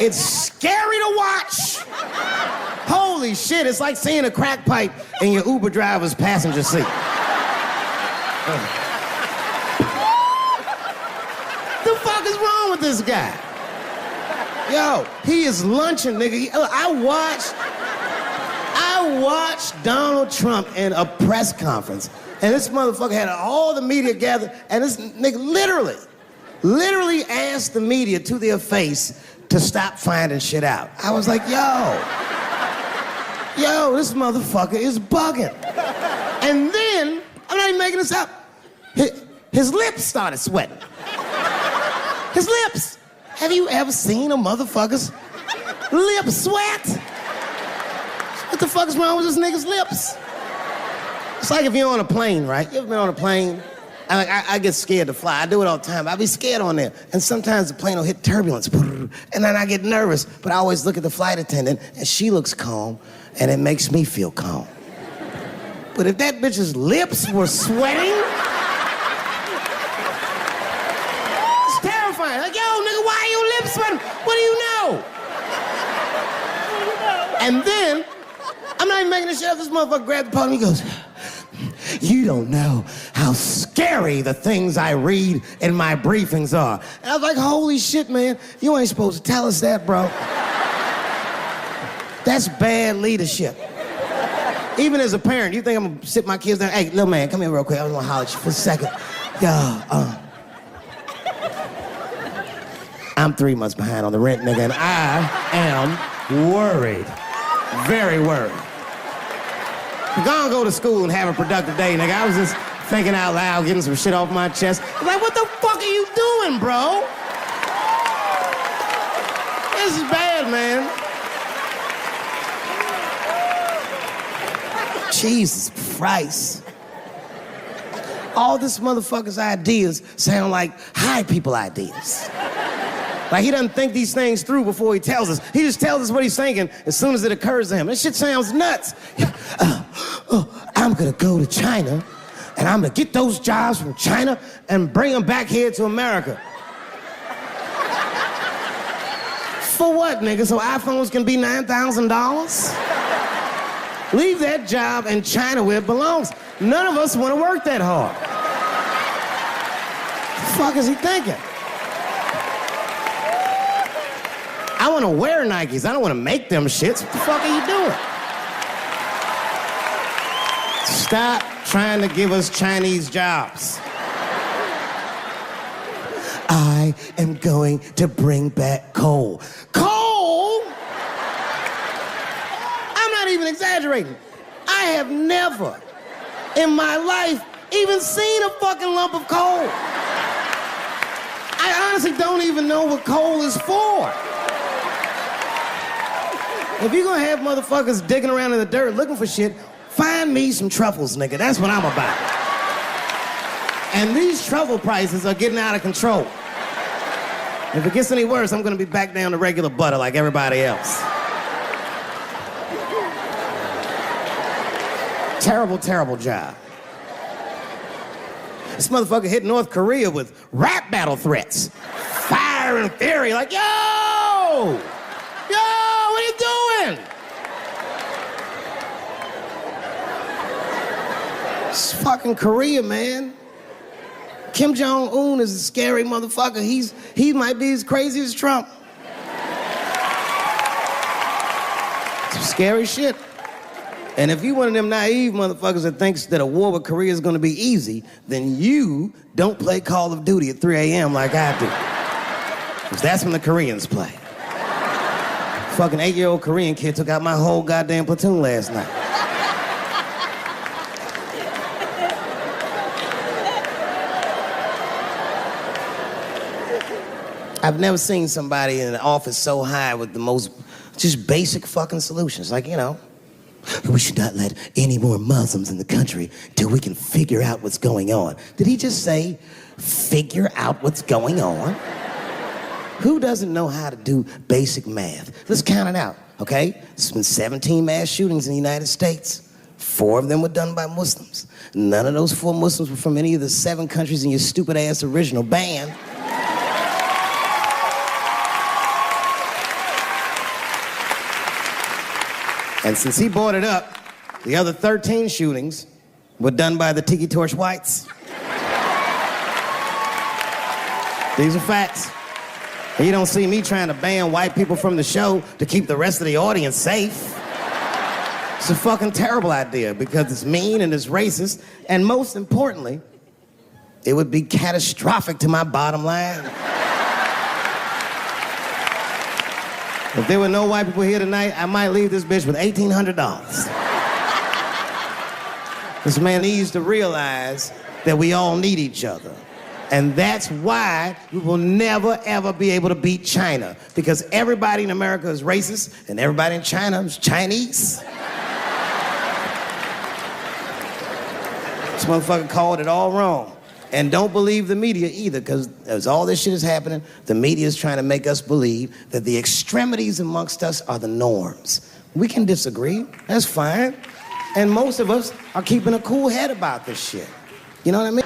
It's scary to watch. Holy shit, it's like seeing a crack pipe in your Uber driver's passenger seat. The fuck is wrong with this guy? Yo, he is lunching, nigga. I watched Donald Trump in a press conference, and this motherfucker had all the media gathered, and this nigga literally asked the media to their face to stop finding shit out. I was like, yo, this motherfucker is bugging. And then, I'm not even making this up, his lips started sweating. His lips. Have you ever seen a motherfucker's lip sweat? What the fuck is wrong with this nigga's lips? It's like if you're on a plane, right? You ever been on a plane? I get scared to fly. I do it all the time. I be scared on there. And sometimes the plane will hit turbulence. And then I get nervous. But I always look at the flight attendant, and she looks calm, and it makes me feel calm. But if that bitch's lips were sweating, it's terrifying. Like, yo, nigga, why are your lips sweating? What do you know? And then, I'm not even making this shit up. This motherfucker grabbed the podium, he goes, you don't know how scary the things I read in my briefings are. And I was like, holy shit, man. You ain't supposed to tell us that, bro. That's bad leadership. Even as a parent, you think I'm gonna sit my kids down? Hey, little man, come here real quick. I was gonna holler at you for a second. Yo, I'm 3 months behind on the rent, nigga, and I am worried. Very worried. Go to school and have a productive day, nigga. I was just thinking out loud, getting some shit off my chest. I'm like, what the fuck are you doing, bro? This is bad, man. Jesus Christ. All this motherfucker's ideas sound like high people ideas. Like, he doesn't think these things through before he tells us. He just tells us what he's thinking as soon as it occurs to him. This shit sounds nuts. I'm gonna go to China, and I'm gonna get those jobs from China and bring them back here to America. For what, nigga? So iPhones can be $9,000? Leave that job in China where it belongs. None of us want to work that hard. The fuck is he thinking? I want to wear Nikes. I don't want to make them shits. What the fuck are you doing? Stop trying to give us Chinese jobs. I am going to bring back coal. Coal? I'm not even exaggerating. I have never in my life even seen a fucking lump of coal. I honestly don't even know what coal is for. If you're gonna have motherfuckers digging around in the dirt looking for shit, find me some truffles, nigga. That's what I'm about. And these truffle prices are getting out of control. If it gets any worse, I'm gonna be back down to regular butter like everybody else. Terrible, terrible job. This motherfucker hit North Korea with rap battle threats. Fire and fury, like, yo! Yo, what are you doing? It's fucking Korea, man. Kim Jong-un is a scary motherfucker. He might be as crazy as Trump. Some scary shit. And if you one of them naive motherfuckers that thinks that a war with Korea is gonna be easy, then you don't play Call of Duty at 3 a.m. like I do. Because that's when the Koreans play. Fucking 8-year-old Korean kid took out my whole goddamn platoon last night. I've never seen somebody in an office so high with the most just basic fucking solutions. Like, you know, we should not let any more Muslims in the country till we can figure out what's going on. Did he just say, figure out what's going on? Who doesn't know how to do basic math? Let's count it out, okay? There's been 17 mass shootings in the United States. 4 of them were done by Muslims. None of those 4 Muslims were from any of the 7 countries in your stupid-ass original band. And since he brought it up, the other 13 shootings were done by the Tiki Torch whites. These are facts. And you don't see me trying to ban white people from the show to keep the rest of the audience safe. It's a fucking terrible idea because it's mean and it's racist, and most importantly, it would be catastrophic to my bottom line. If there were no white people here tonight, I might leave this bitch with $1,800. This man needs to realize that we all need each other. And that's why we will never, ever be able to beat China. Because everybody in America is racist, and everybody in China is Chinese. This motherfucker called it all wrong. And don't believe the media either, because as all this shit is happening, the media is trying to make us believe that the extremities amongst us are the norms. We can disagree, that's fine. And most of us are keeping a cool head about this shit. You know what I mean?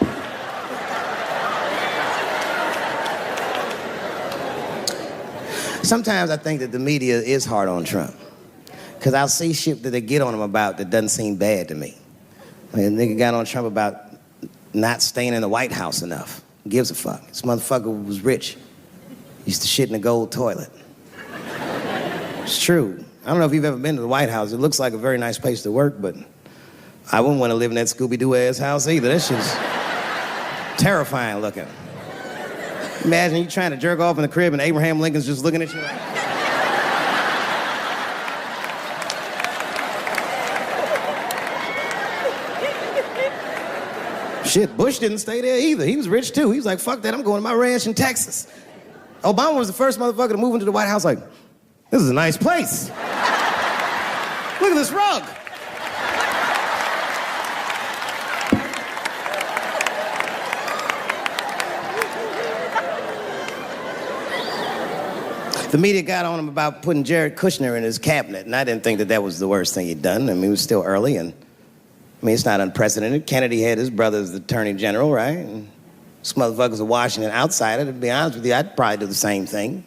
Sometimes I think that the media is hard on Trump, because I'll see shit that they get on him about that doesn't seem bad to me. I mean, a nigga got on Trump about not staying in the White House enough. Who gives a fuck? This motherfucker was rich. Used to shit in a gold toilet. It's true. I don't know if you've ever been to the White House. It looks like a very nice place to work, but I wouldn't want to live in that Scooby-Doo ass house either. That shit's terrifying looking. Imagine you trying to jerk off in the crib and Abraham Lincoln's just looking at you like... Shit, Bush didn't stay there either. He was rich too. He was like, fuck that, I'm going to my ranch in Texas. Obama was the first motherfucker to move into the White House like, this is a nice place. Look at this rug. The media got on him about putting Jared Kushner in his cabinet, and I didn't think that that was the worst thing he'd done. I mean, it was still early, and I mean, it's not unprecedented. Kennedy had his brother as the attorney general, right? And this motherfucker's a Washington outsider. To be honest with you, I'd probably do the same thing.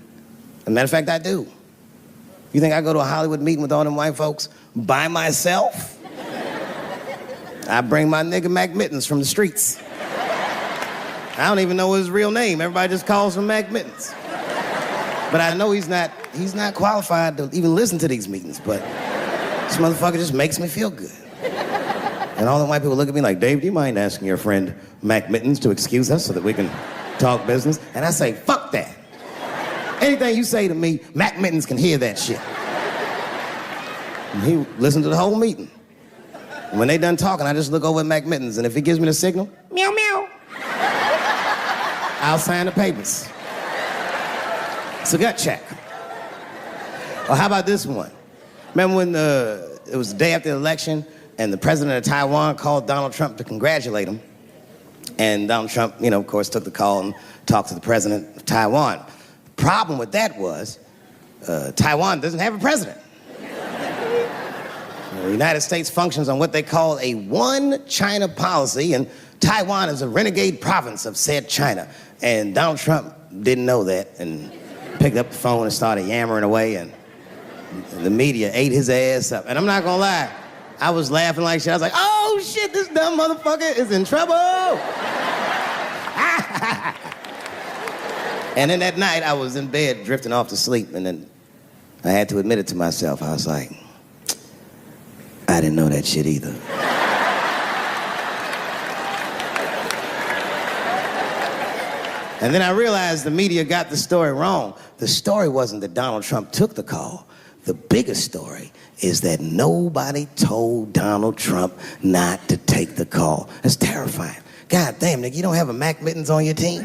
As a matter of fact, I do. You think I go to a Hollywood meeting with all them white folks by myself? I bring my nigga Mac Mittens from the streets. I don't even know his real name. Everybody just calls him Mac Mittens. But I know he's not qualified to even listen to these meetings, but this motherfucker just makes me feel good. And all the white people look at me like, Dave, do you mind asking your friend Mac Mittens to excuse us so that we can talk business? And I say, fuck that. Anything you say to me, Mac Mittens can hear that shit. And he listened to the whole meeting. And when they done talking, I just look over at Mac Mittens, and if he gives me the signal, meow, meow, I'll sign the papers. It's a gut check. Or how about this one? Remember when it was the day after the election, and the president of Taiwan called Donald Trump to congratulate him. And Donald Trump, you know, of course, took the call and talked to the president of Taiwan. The problem with that was Taiwan doesn't have a president. The United States functions on what they call a one China policy, and Taiwan is a renegade province of said China. And Donald Trump didn't know that and picked up the phone and started yammering away, and the media ate his ass up. And I'm not gonna lie, I was laughing like shit. I was like, oh shit, this dumb motherfucker is in trouble. And then that night, I was in bed drifting off to sleep, and then I had to admit it to myself. I was like, I didn't know that shit either. And then I realized the media got the story wrong. The story wasn't that Donald Trump took the call. The biggest story is that nobody told Donald Trump not to take the call. That's terrifying. God damn, nigga, you don't have a Mac Mittens on your team?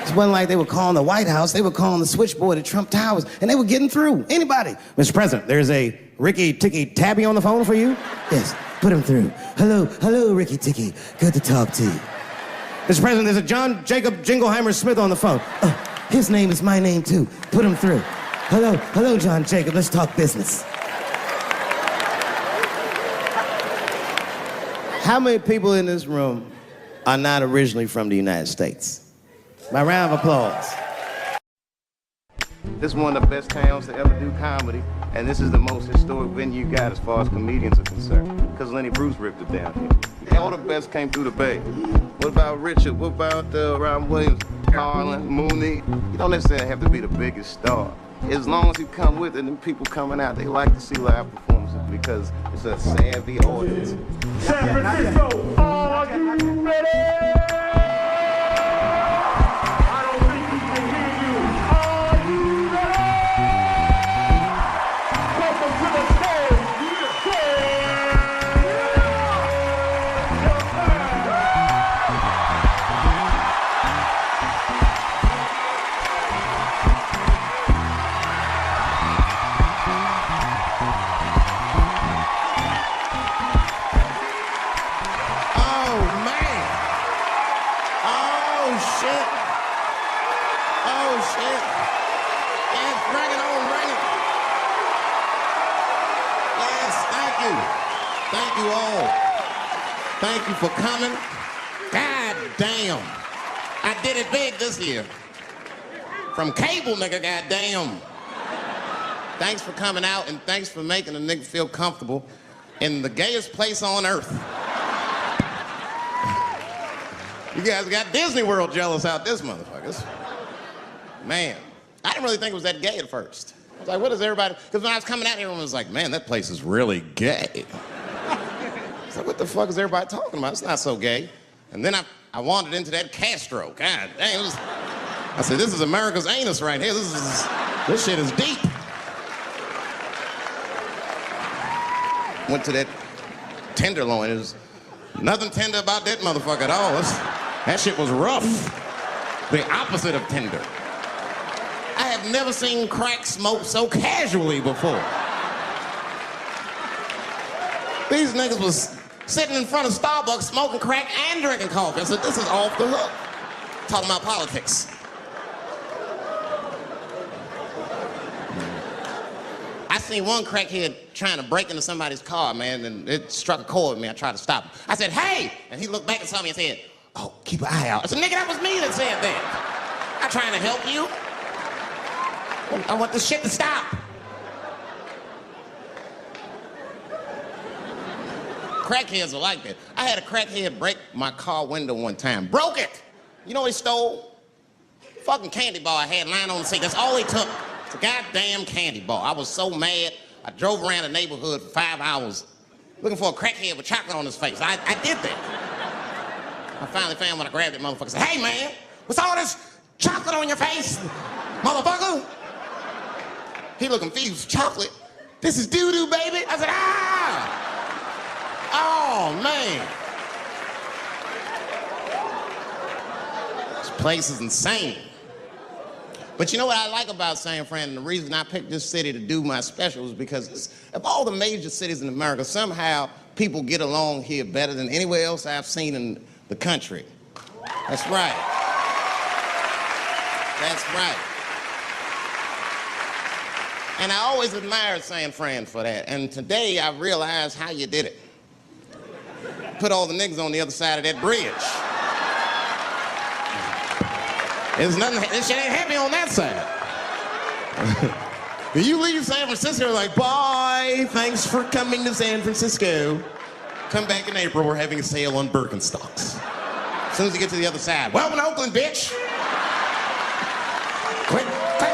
It wasn't like they were calling the White House. They were calling the switchboard at Trump Towers, and they were getting through. Anybody. Mr. President, there's a Ricky Ticky Tabby on the phone for you? Yes, put him through. Hello, Ricky Ticky. Good to talk to you. Mr. President, there's a John Jacob Jingleheimer Smith on the phone. Oh, his name is my name, too. Put him through. Hello, John Jacob. Let's talk business. How many people in this room are not originally from the United States? My round of applause. This is one of the best towns to ever do comedy, and this is the most historic venue you got as far as comedians are concerned, because Lenny Bruce ripped it down here. All the best came through the Bay. What about Richard? What about Robin Williams, Carlin, Mooney? You don't necessarily have to be the biggest star. As long as you come with it and people coming out, they like to see live performances because it's a savvy audience. San Francisco, are you ready? I don't think we can hear you. Are you ready? Welcome to the stage. Thank you all. Thank you for coming. God damn. I did it big this year. From cable, nigga, goddamn. Thanks for coming out and thanks for making a nigga feel comfortable in the gayest place on earth. You guys got Disney World jealous out this motherfuckers. Man, I didn't really think it was that gay at first. I was like, what is everybody? Because when I was coming out here, everyone was like, man, that place is really gay. I was like, what the fuck is everybody talking about? It's not so gay. And then I wandered into that Castro. God dang, I said, this is America's anus right here. This shit is deep. Went to that Tenderloin. There's nothing tender about that motherfucker at all. That shit was rough. The opposite of tender. I have never seen crack smoked so casually before. These niggas was sitting in front of Starbucks smoking crack and drinking coffee. I said, this is off the hook. Talking about politics. I seen one crackhead trying to break into somebody's car, man, and it struck a chord with me. I tried to stop him. I said, hey! And he looked back and saw me and said, oh, keep an eye out. I said, nigga, that was me that said that. I'm trying to help you. I want this shit to stop. Crackheads are like that. I had a crackhead break my car window one time. Broke it! You know what he stole? Fucking candy bar I had lying on the seat. That's all he took. It's a goddamn candy bar. I was so mad. I drove around the neighborhood for 5 hours looking for a crackhead with chocolate on his face. I did that. I finally found when I grabbed that motherfucker and said, hey man, what's all this chocolate on your face, motherfucker? He looked confused. Chocolate? This is doo-doo, baby. I said, ah! Oh, man. This place is insane. But you know what I like about San Fran, and the reason I picked this city to do my special is because of all the major cities in America, somehow people get along here better than anywhere else I've seen in the country. That's right. That's right. And I always admired San Fran for that. And today I realized how you did it. Put all the niggas on the other side of that bridge. There's nothing, this shit ain't happy on that side. You leave San Francisco like, bye, thanks for coming to San Francisco. Come back in April, we're having a sale on Birkenstocks. As soon as you get to the other side, welcome to Oakland, bitch. Quick, quick.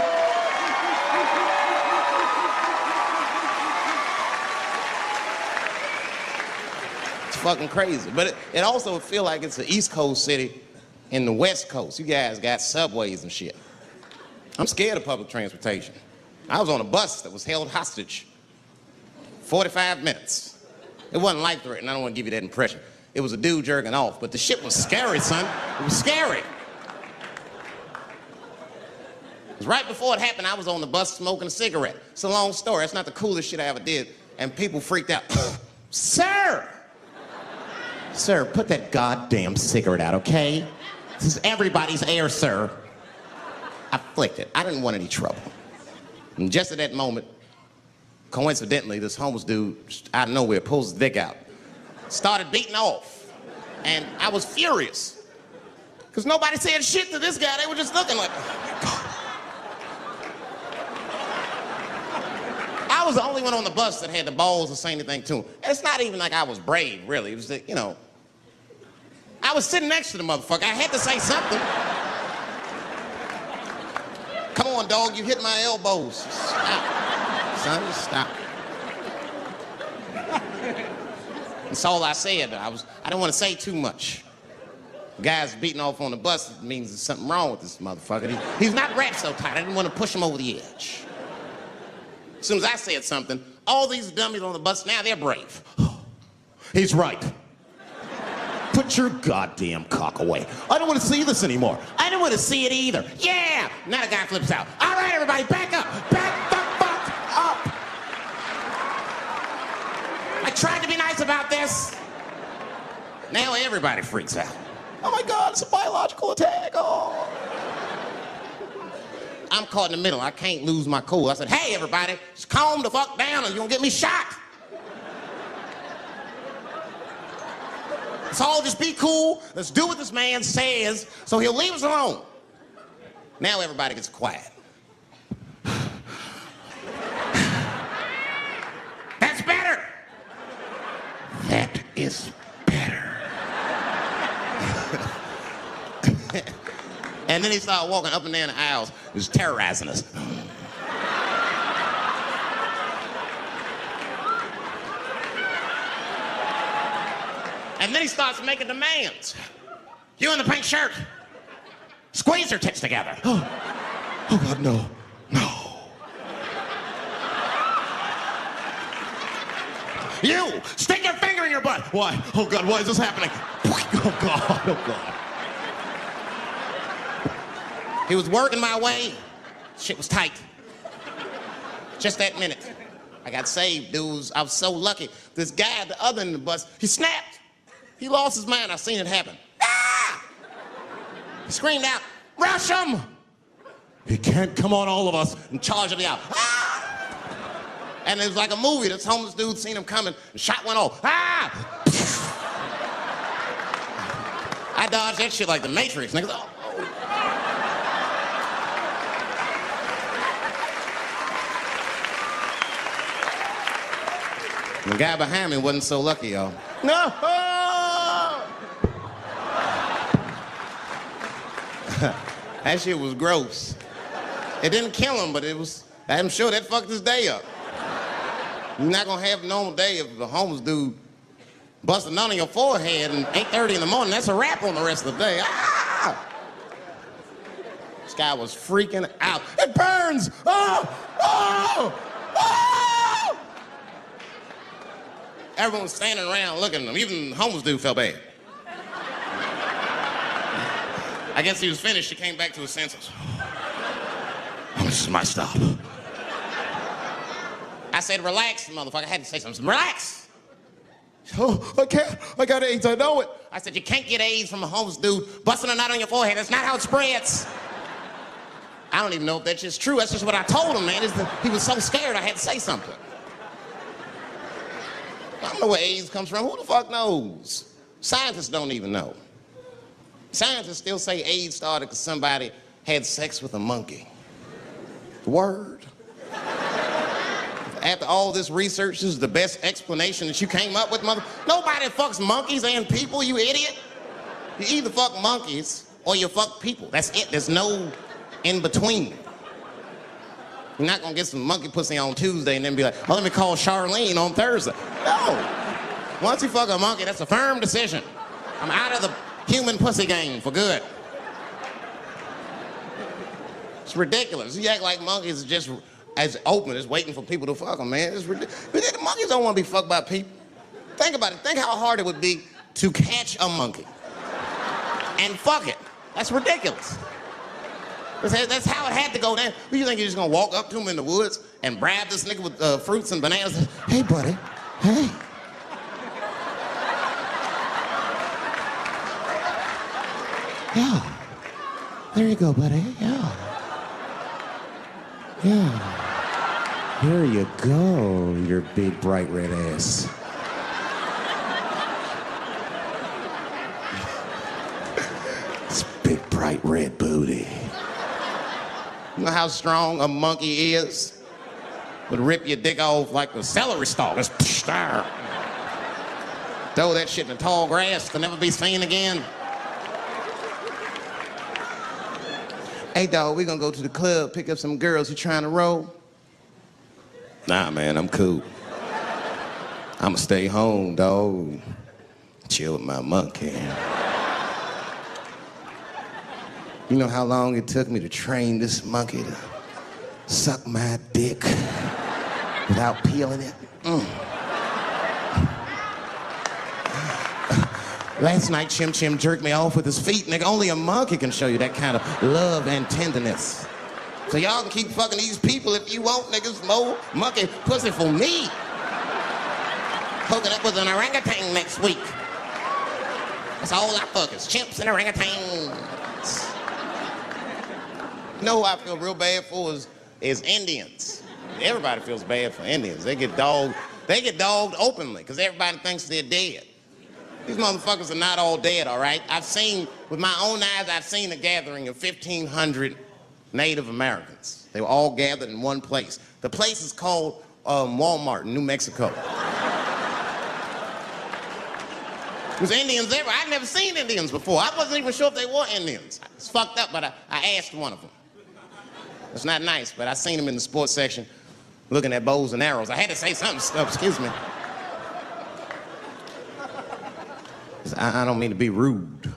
Fucking crazy. But it also feel like it's an East Coast city in the West Coast. You guys got subways and shit. I'm scared of public transportation. I was on a bus that was held hostage 45 minutes. It wasn't life-threatening. I don't want to give you that impression. It was a dude jerking off, but the shit was scary, son. It was scary. It was right before it happened, I was on the bus smoking a cigarette. It's a long story. It's not the coolest shit I ever did. And people freaked out. Sir! Sir, put that goddamn cigarette out, okay? This is everybody's air, sir. I flicked it. I didn't want any trouble. And just at that moment, coincidentally, this homeless dude out of nowhere pulls his dick out, started beating off. And I was furious. Because nobody said shit to this guy. They were just looking like, oh my God. was the only one on the bus that had the balls to say anything to him. And it's not even like I was brave, really. It was that, you know, I was sitting next to the motherfucker. I had to say something. Come on, dog, you hit my elbows. Stop. Son, just stop. That's all I said. I didn't want to say too much. The guy's beating off on the bus. It means there's something wrong with this motherfucker. He's not wrapped so tight. I didn't want to push him over the edge. As soon as I said something, all these dummies on the bus, now they're brave. He's right. Put your goddamn cock away. I don't want to see this anymore. I didn't want to see it either. Yeah! Now the guy flips out. All right, everybody, back up. Back the fuck up. I tried to be nice about this. Now everybody freaks out. Oh my God, it's a biological attack. Oh. I'm caught in the middle. I can't lose my cool. I said, hey, everybody, just calm the fuck down or you're gonna get me shot. Let's all just be cool. Let's do what this man says so he'll leave us alone. Now everybody gets quiet. That's better. That is better. And then he started walking up and down the aisles. He was terrorizing us. And then he starts making demands. You in the pink shirt, squeeze your tits together. Oh God, no. No. You, stick your finger in your butt. Why? Oh God, why is this happening? Oh God, oh God. He was working my way. Shit was tight. Just that minute. I got saved, dudes. I was so lucky. This guy at the other end of the bus, he snapped. He lost his mind. I seen it happen. Ah! He screamed out, rush him! He can't come on all of us. And charged me out. Ah! And it was like a movie. This homeless dude seen him coming and shot one off. Ah! I dodged that shit like the Matrix. Niggas, oh. The guy behind me wasn't so lucky, y'all. No! That shit was gross. It didn't kill him, but I'm sure that fucked his day up. You're not gonna have a normal day if the homeless dude busts a nut on your forehead at 8:30 in the morning. That's a wrap on the rest of the day. Ah! This guy was freaking out. It burns! Oh! Oh! Oh! Everyone was standing around looking at him. Even the homeless dude felt bad. I guess he was finished. He came back to his senses. Oh, this is my stop. I said, relax, motherfucker. I had to say something. Relax. Oh, I can't. I got AIDS. I know it. I said, you can't get AIDS from a homeless dude busting a nut on your forehead. That's not how it spreads. I don't even know if that's just true. That's just what I told him, man. He was so scared I had to say something. I don't know where AIDS comes from. Who the fuck knows? Scientists don't even know. Scientists still say AIDS started because somebody had sex with a monkey. Word. After all this research, this is the best explanation that you came up with, mother. Nobody fucks monkeys and people, you idiot. You either fuck monkeys or you fuck people. That's it. There's no in between. You're not gonna get some monkey pussy on Tuesday and then be like, oh, let me call Charlene on Thursday. No. Once you fuck a monkey, that's a firm decision. I'm out of the human pussy game for good. It's ridiculous. You act like monkeys are just as open as waiting for people to fuck them, man. It's ridiculous. The monkeys don't want to be fucked by people. Think about it. Think how hard it would be to catch a monkey and fuck it. That's ridiculous. That's how it had to go down. What, you think you're just gonna walk up to him in the woods and bribe this nigga with fruits and bananas? Hey, buddy. Hey. Yeah. There you go, buddy. Yeah. Yeah. Here you go, your big bright red ass. This big bright red booty. You know how strong a monkey is? would rip your dick off like a celery stalk. Just throw that shit in the tall grass, could never be seen again. Hey, dog, we gonna go to the club, pick up some girls. You trying to roll? Nah, man, I'm cool. I'ma stay home, dog. Chill with my monkey. You know how long it took me to train this monkey to suck my dick without peeling it? Last night, Chim Chim jerked me off with his feet. Nigga, only a monkey can show you that kind of love and tenderness. So y'all can keep fucking these people if you want, niggas. More monkey pussy for me. Hooking up with an orangutan next week. That's all I fuck is chimps and orangutans. You know who I feel real bad for is Indians. Everybody feels bad for Indians. They get dogged openly because everybody thinks they're dead. These motherfuckers are not all dead, all right? I've seen, with my own eyes, I've seen a gathering of 1,500 Native Americans. They were all gathered in one place. The place is called Walmart in New Mexico. There's Indians everywhere. I'd never seen Indians before. I wasn't even sure if they were Indians. It's fucked up, but I asked one of them. It's not nice, but I seen him in the sports section looking at bows and arrows. I had to say something, excuse me. I don't mean to be rude.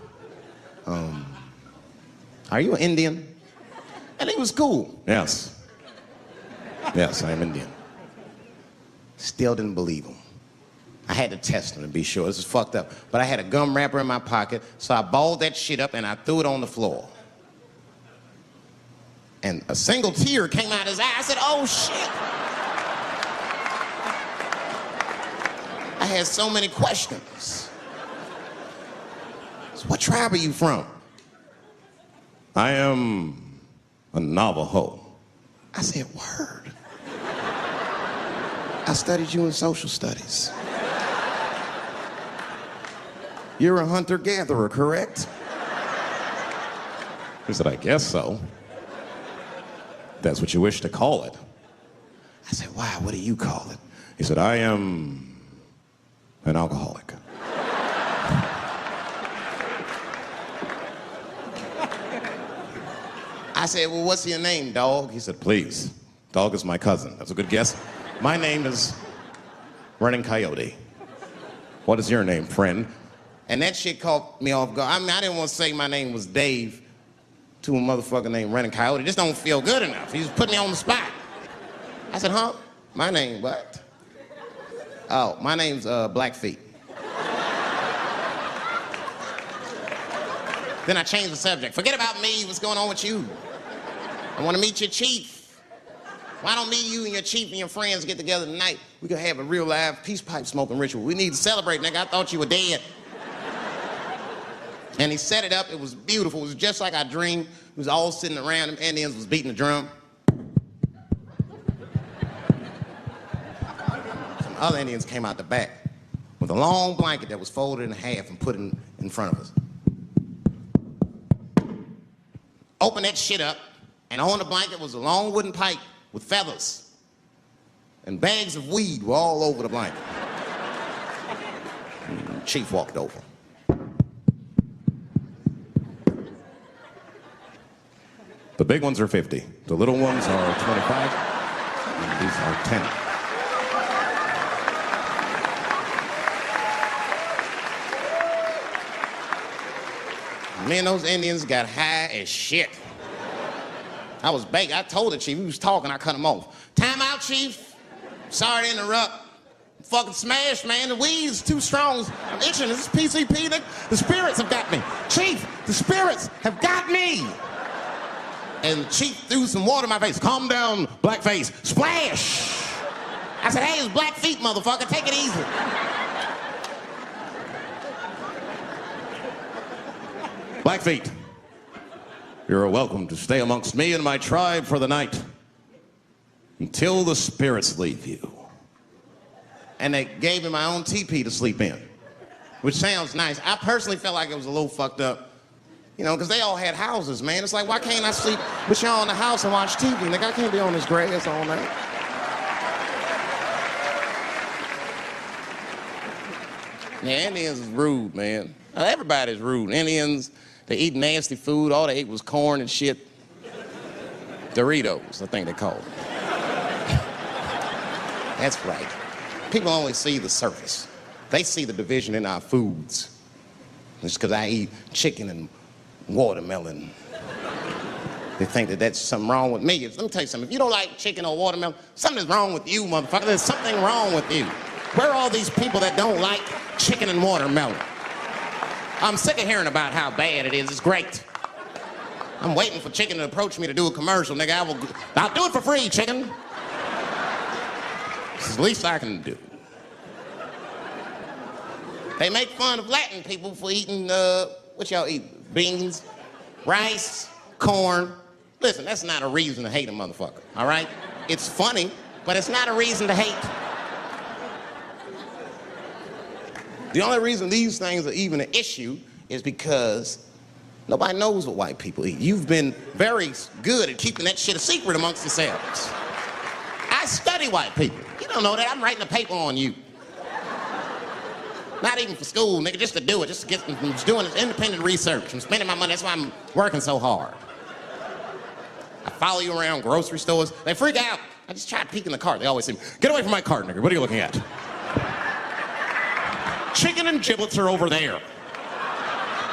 Are you an Indian? And he was cool. Yes. Yes, I am Indian. Still didn't believe him. I had to test him to be sure. This is fucked up. But I had a gum wrapper in my pocket, so I balled that shit up and I threw it on the floor. And a single tear came out of his eye. I said, oh shit. I had so many questions. So what tribe are you from? I am a Navajo. I said, word. I studied you in social studies. You're a hunter-gatherer, correct? He said, I guess so. That's what you wish to call it. I said, why? What do you call it? He said, I am an alcoholic. I said, well, what's your name, dog? He said, please. Dog is my cousin. That's a good guess. My name is Running Coyote. What is your name, friend? And that shit caught me off guard. I mean, I didn't want to say my name was Dave to a motherfucker named Running Coyote. This don't feel good enough. He was putting me on the spot. I said, huh? My name what? Oh, my name's Blackfeet. Then I changed the subject. Forget about me. What's going on with you? I want to meet your chief. Why don't me, you, and your chief and your friends get together tonight? We could have a real live peace pipe smoking ritual. We need to celebrate, nigga. I thought you were dead. And he set it up. It was beautiful. It was just like I dreamed. We was all sitting around. Them Indians was beating the drum. Some other Indians came out the back with a long blanket that was folded in half and put in front of us. Open that shit up, and on the blanket was a long wooden pipe with feathers. And bags of weed were all over the blanket. And Chief walked over. The big ones are 50. The little ones are 25. And these are 10. Me and those Indians got high as shit. I was baked. I told the chief, he was talking, I cut him off. Time out, chief. Sorry to interrupt. Fucking smashed, man. The weed's too strong. I'm itching. This is PCP. The spirits have got me. Chief, the spirits have got me. And Chief threw some water in my face. Calm down, blackface. Splash! I said, hey, it's Blackfeet, motherfucker. Take it easy. Blackfeet, you're welcome to stay amongst me and my tribe for the night until the spirits leave you. And they gave me my own teepee to sleep in, which sounds nice. I personally felt like it was a little fucked up, you know, because they all had houses, man. It's like, why can't I sleep with y'all in the house and watch TV? Like, I can't be on this grass all night. Yeah, Indians is rude, man. Everybody's rude. Indians, they eat nasty food. All they ate was corn and shit. Doritos, I think they call it. That's right. People only see the surface. They see the division in our foods. It's because I eat chicken and watermelon. They think that that's something wrong with me. Let me tell you something. If you don't like chicken or watermelon, something's wrong with you, motherfucker. There's something wrong with you. Where are all these people that don't like chicken and watermelon? I'm sick of hearing about how bad it is. It's great. I'm waiting for chicken to approach me to do a commercial, nigga. I'll do it for free, chicken. It's the least I can do. They make fun of Latin people for eating, what y'all eat? Beans, rice, corn. Listen, that's not a reason to hate a motherfucker, all right? It's funny, but it's not a reason to hate. The only reason these things are even an issue is because nobody knows what white people eat. You've been very good at keeping that shit a secret amongst yourselves. I study white people. You don't know that. I'm writing a paper on you. Not even for school, nigga, just to do it. Just to get, I'm just doing independent research. I'm spending my money. That's why I'm working so hard. I follow you around grocery stores. They freak out. I just try to peek in the cart. They always say, get away from my cart, nigga. What are you looking at? Chicken and giblets are over there.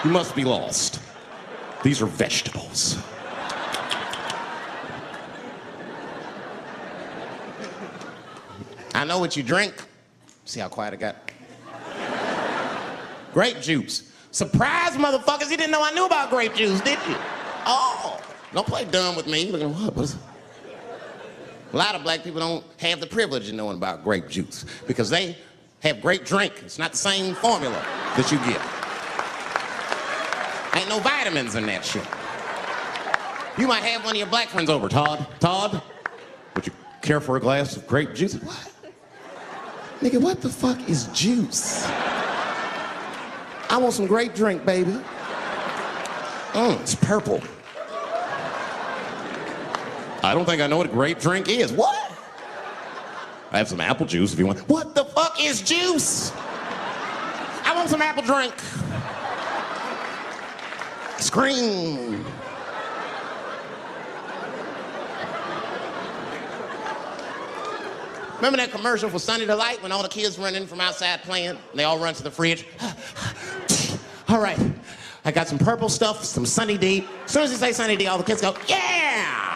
You must be lost. These are vegetables. I know what you drink. See how quiet I got? Grape juice. Surprise, motherfuckers, you didn't know I knew about grape juice, did you? Oh, don't play dumb with me. Look at what? A lot of black people don't have the privilege of knowing about grape juice because they have grape drink. It's not the same formula that you get. Ain't no vitamins in that shit. You might have one of your black friends over. Todd, would you care for a glass of grape juice? What? Nigga, what the fuck is juice? I want some grape drink, baby. It's purple. I don't think I know what a grape drink is. What? I have some apple juice if you want. What the fuck is juice? I want some apple drink. Scream. Remember that commercial for Sunny Delight when all the kids run in from outside playing? And they all run to the fridge. All right, I got some purple stuff, some Sunny D. As soon as you say Sunny D, all the kids go, yeah!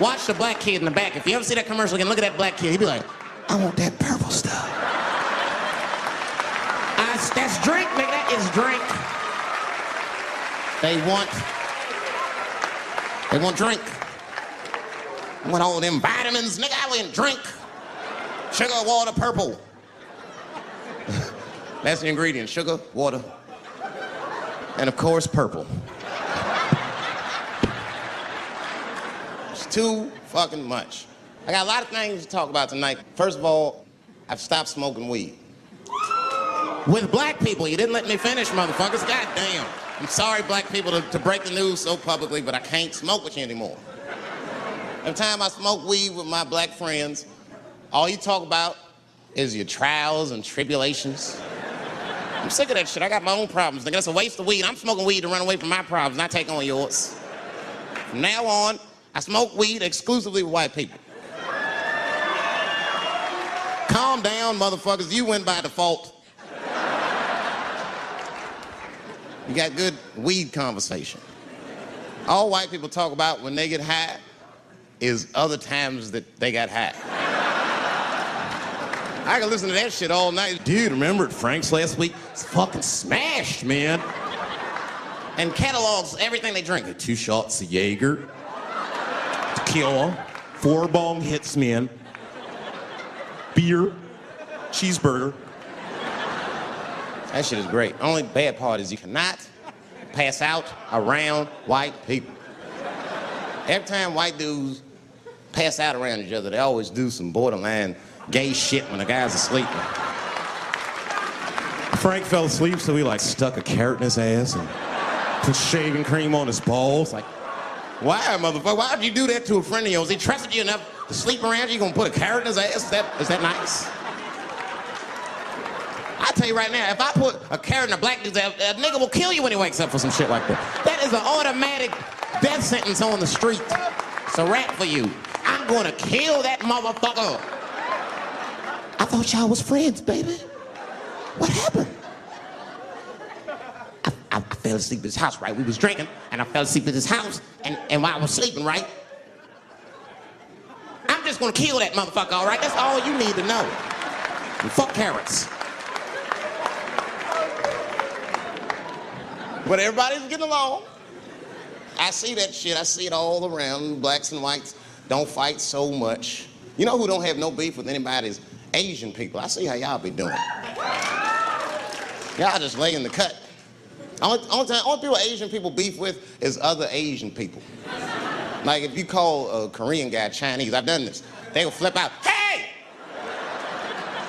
Watch the black kid in the back. If you ever see that commercial again, look at that black kid. He'd be like, I want that purple stuff. That's drink, nigga, that is drink. They want drink. I want all them vitamins, nigga, I want drink. Sugar, water, purple. That's the ingredient, sugar, water, and of course, purple. It's too fucking much. I got a lot of things to talk about tonight. First of all, I've stopped smoking weed. With black people, you didn't let me finish, motherfuckers, goddamn. I'm sorry, black people, to break the news so publicly, but I can't smoke with you anymore. Every time I smoke weed with my black friends, all you talk about is your trials and tribulations. I'm sick of that shit. I got my own problems. Nigga, that's a waste of weed. I'm smoking weed to run away from my problems, not take on yours. From now on, I smoke weed exclusively with white people. Calm down, motherfuckers. You win by default. You got good weed conversation. All white people talk about when they get high is other times that they got high. I can listen to that shit all night. Dude, remember at Frank's last week? It's fucking smashed, man. And catalogs everything they drink. 2 shots of Jaeger, tequila, 4 bong hits, man, beer, cheeseburger. That shit is great. Only bad part is you cannot pass out around white people. Every time white dudes pass out around each other, they always do some borderline gay shit when the guy's asleep. Frank fell asleep, so he stuck a carrot in his ass and put shaving cream on his balls. Why, motherfucker? Why would you do that to a friend of yours? He trusted you enough to sleep around you. You gonna put a carrot in his ass? Is that nice? I tell you right now, if I put a carrot in a black dude's ass, a nigga will kill you when he wakes up for some shit like that. That is an automatic death sentence on the street. It's a rap for you. I'm gonna kill that motherfucker. I thought y'all was friends, baby. What happened? I fell asleep at his house, right? We was drinking, and I fell asleep at his house, and while I was sleeping, right? I'm just gonna kill that motherfucker, all right? That's all you need to know. And fuck carrots. But everybody's getting along. I see that shit. I see it all around. Blacks and whites don't fight so much. You know who don't have no beef with anybody is Asian people. I see how y'all be doing. Y'all just lay in the cut. Only people Asian people beef with is other Asian people. Like if you call a Korean guy Chinese, I've done this. They will flip out. Hey!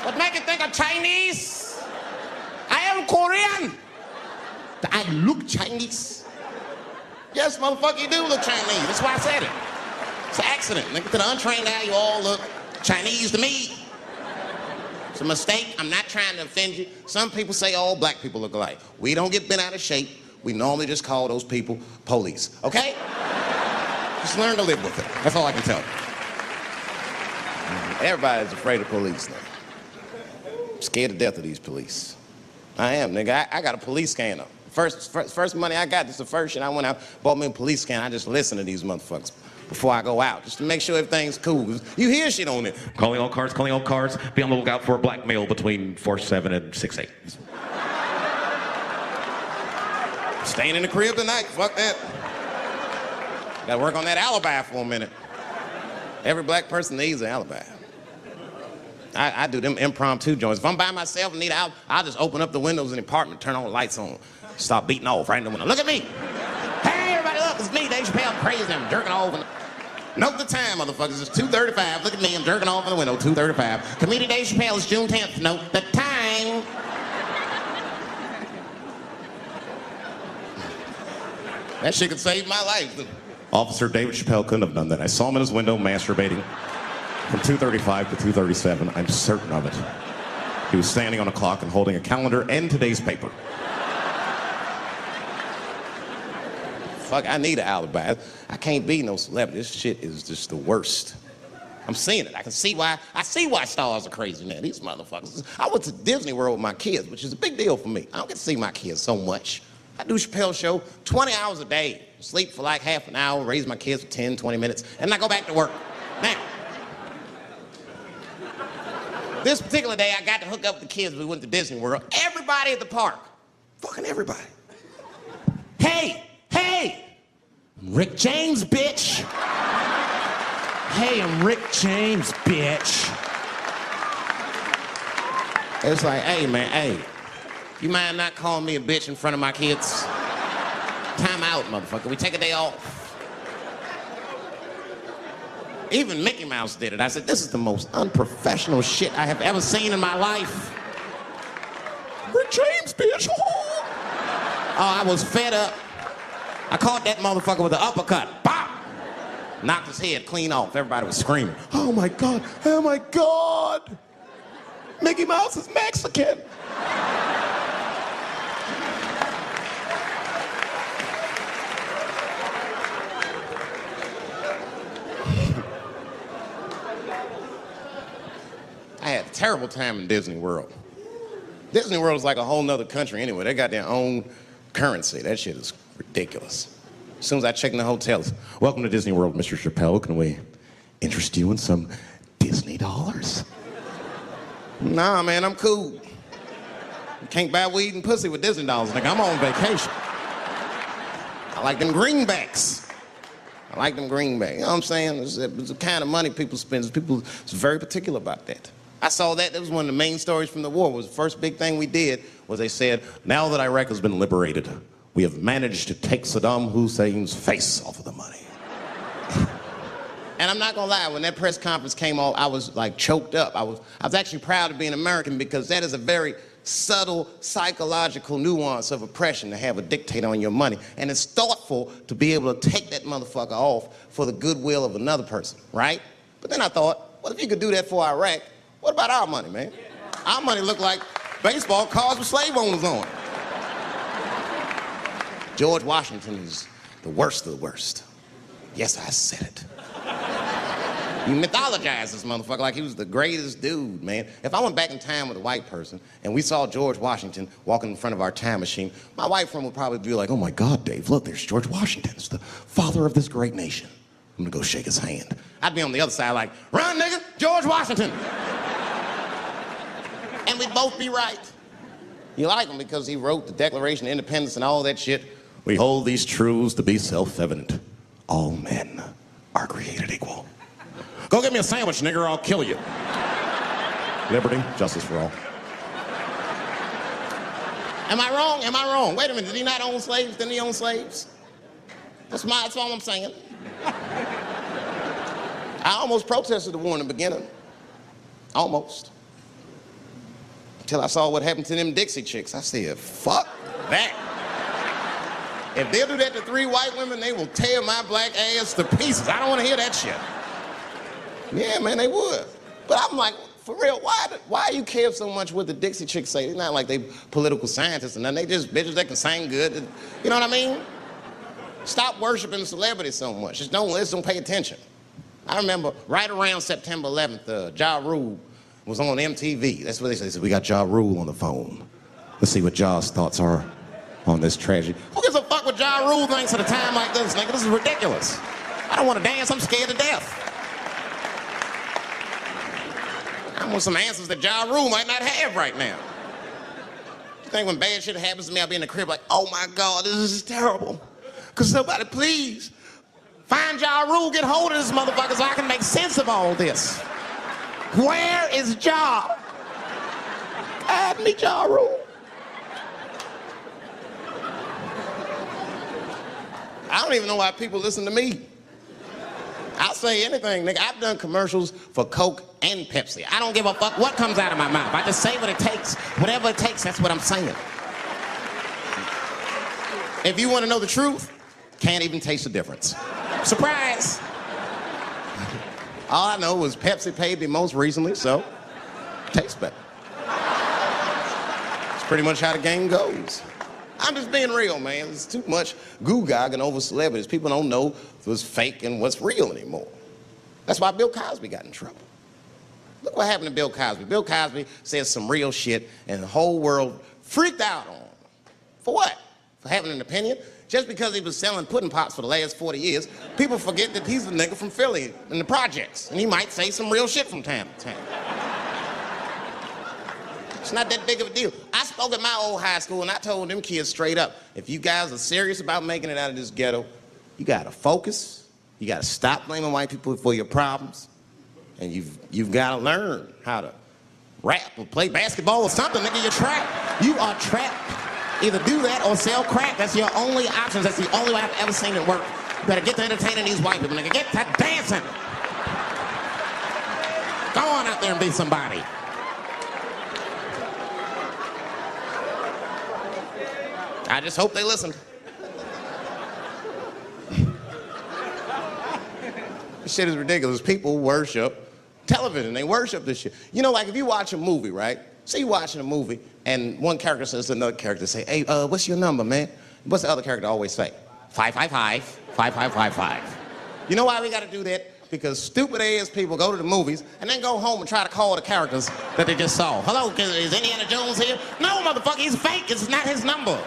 What make you think I'm Chinese? I am Korean. I look Chinese. Yes, motherfucker, you do look Chinese. That's why I said it. It's an accident. Nigga, to the untrained eye, you all look Chinese to me. It's a mistake. I'm not trying to offend you. Some people say all black people look alike. We don't get bent out of shape. We normally just call those people police, okay? Just learn to live with it. That's all I can tell you. Everybody's afraid of police now. I'm scared to death of these police. I am, nigga. I got a police scanner. First money I got, this is the first shit I went out, bought me a police scanner. I just listen to these motherfuckers before I go out, just to make sure everything's cool. You hear shit on it. Calling all cars, calling all cars. Be on the lookout for a black male between 4'7" and 6'8". Staying in the crib tonight, fuck that. Gotta work on that alibi for a minute. Every black person needs an alibi. I do them impromptu joints. If I'm by myself and need out, I'll just open up the windows in the apartment, turn all the lights on, start beating off right in the window. Look at me. Hey, everybody, look, it's me, Dave Chappelle. I'm crazy, I'm jerking off. Note the time, motherfuckers. It's 2:35. Look at me, I'm jerking off in the window, 2:35. Comedian Dave Chappelle is June 10th. Note the time. That shit could save my life. Officer David Chappelle couldn't have done that. I saw him in his window masturbating from 2:35 to 2:37. I'm certain of it. He was standing on a clock and holding a calendar and today's paper. Fuck, I need an alibi. I can't be no celebrity. This shit is just the worst. I'm seeing it. I see why stars are crazy now. These motherfuckers. I went to Disney World with my kids, which is a big deal for me. I don't get to see my kids so much. I do Chappelle show 20 hours a day. Sleep for like half an hour, raise my kids for 10, 20 minutes, and I go back to work. Now, this particular day, I got to hook up with the kids. We went to Disney World. Everybody at the park. Fucking everybody. Hey! Rick James, bitch! Hey, I'm Rick James, bitch. It's like, hey, man, hey. You mind not calling me a bitch in front of my kids? Time out, motherfucker. We take a day off. Even Mickey Mouse did it. I said, this is the most unprofessional shit I have ever seen in my life. Rick James, bitch. Oh, I was fed up. I caught that motherfucker with an uppercut. Bop! Knocked his head clean off. Everybody was screaming. Oh my God, oh my God. Mickey Mouse is Mexican. I had a terrible time in Disney World. Disney World is like a whole nother country anyway. They got their own currency. That shit is ridiculous. As soon as I check in the hotels, welcome to Disney World, Mr. Chappelle. Can we interest you in some Disney dollars? Nah, man, I'm cool. You can't buy weed and pussy with Disney dollars. Like, I'm on vacation. I like them greenbacks. You know what I'm saying? It's the kind of money people spend. People are very particular about that. I saw that. That was one of the main stories from the war. Was the first big thing we did was they said, now that Iraq has been liberated, we have managed to take Saddam Hussein's face off of the money. And I'm not gonna lie, when that press conference came off, I was like choked up. I was actually proud to be an American because that is a very subtle psychological nuance of oppression to have a dictator on your money. And it's thoughtful to be able to take that motherfucker off for the goodwill of another person, right? But then I thought, what if you could do that for Iraq? What about our money, man? Our money look like baseball cards with slave owners on it. George Washington is the worst of the worst. Yes, I said it. You mythologize this motherfucker like he was the greatest dude, man. If I went back in time with a white person and we saw George Washington walking in front of our time machine, my white friend would probably be like, oh my God, Dave, look, there's George Washington. It's the father of this great nation. I'm gonna go shake his hand. I'd be on the other side like, run, nigga, George Washington. And we'd both be right. You like him because he wrote the Declaration of Independence and all that shit. We hold these truths to be self-evident. All men are created equal. Go get me a sandwich, nigger, or I'll kill you. Liberty, justice for all. Am I wrong? Am I wrong? Wait a minute, did he not own slaves? Didn't he own slaves? That's all I'm saying. I almost protested the war in the beginning. Almost. Until I saw what happened to them Dixie chicks. I said, fuck that. If they'll do that to 3 white women, they will tear my black ass to pieces. I don't want to hear that shit. Yeah, man, they would. But I'm like, for real, why you care so much what the Dixie chicks say? It's not like they political scientists and nothing. They just bitches that can sing good. You know what I mean? Stop worshiping celebrities so much. Just don't pay attention. I remember right around September 11th, Ja Rule was on MTV. That's what they said. They said, we got Ja Rule on the phone. Let's see what Ja's thoughts are on this tragedy. Who gives a fuck what Ja Rule thinks at a time like this, nigga? This is ridiculous. I don't want to dance. I'm scared to death. I want some answers that Ja Rule might not have right now. You think when bad shit happens to me, I'll be in the crib like, oh my God, this is terrible. Could somebody please find Ja Rule, get hold of this motherfucker so I can make sense of all this. Where is Ja? Guide me, Ja Rule. I don't even know why people listen to me. I'll say anything, nigga. I've done commercials for Coke and Pepsi. I don't give a fuck what comes out of my mouth. I just say what it takes. Whatever it takes, that's what I'm saying. If you want to know the truth, can't even taste the difference. Surprise! All I know was Pepsi paid me most recently, so tastes better. It's pretty much how the game goes. I'm just being real, man. There's too much goo-gagging over celebrities. People don't know what's fake and what's real anymore. That's why Bill Cosby got in trouble. Look what happened to Bill Cosby. Bill Cosby said some real shit, and the whole world freaked out on him. For what? For having an opinion? Just because he was selling pudding pops for the last 40 years, people forget that he's the nigga from Philly in the projects, and he might say some real shit from time to time. It's not that big of a deal. I spoke at my old high school and I told them kids straight up, if you guys are serious about making it out of this ghetto, you gotta focus, you gotta stop blaming white people for your problems, and you've gotta learn how to rap or play basketball or something, nigga, you're trapped. You are trapped. Either do that or sell crack. That's your only options. That's the only way I've ever seen it work. You better get to entertaining these white people, nigga. Get to dancing. Go on out there and be somebody. I just hope they listen. This shit is ridiculous. People worship television. They worship this shit. You know, like if you watch a movie, right? Say you're watching a movie and one character says to another character, say, hey, what's your number, man? What's the other character always say? 555, 5555. You know why we gotta do that? Because stupid ass people go to the movies and then go home and try to call the characters that they just saw. Hello, is Indiana Jones here? No, motherfucker, he's fake. It's not his number.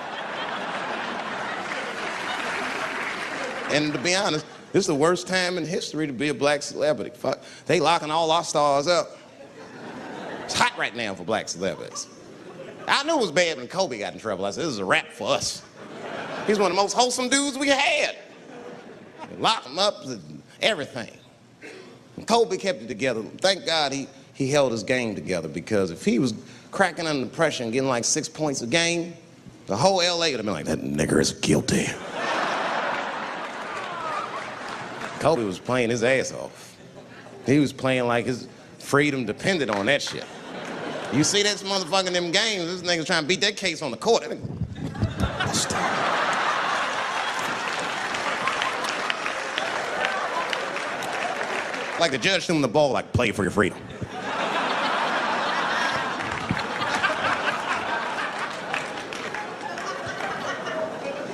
And to be honest, this is the worst time in history to be a black celebrity. Fuck, they locking all our stars up. It's hot right now for black celebrities. I knew it was bad when Kobe got in trouble. I said, this is a wrap for us. He's one of the most wholesome dudes we had. They locked him up and everything. And Kobe kept it together. Thank God he held his game together, because if he was cracking under pressure and getting like 6 points a game, the whole LA would have been like, that nigger is guilty. Kobe was playing his ass off. He was playing like his freedom depended on that shit. You see this motherfucker in them games, this nigga's trying to beat that case on the court. Like the judge threw him the ball, like, play for your freedom.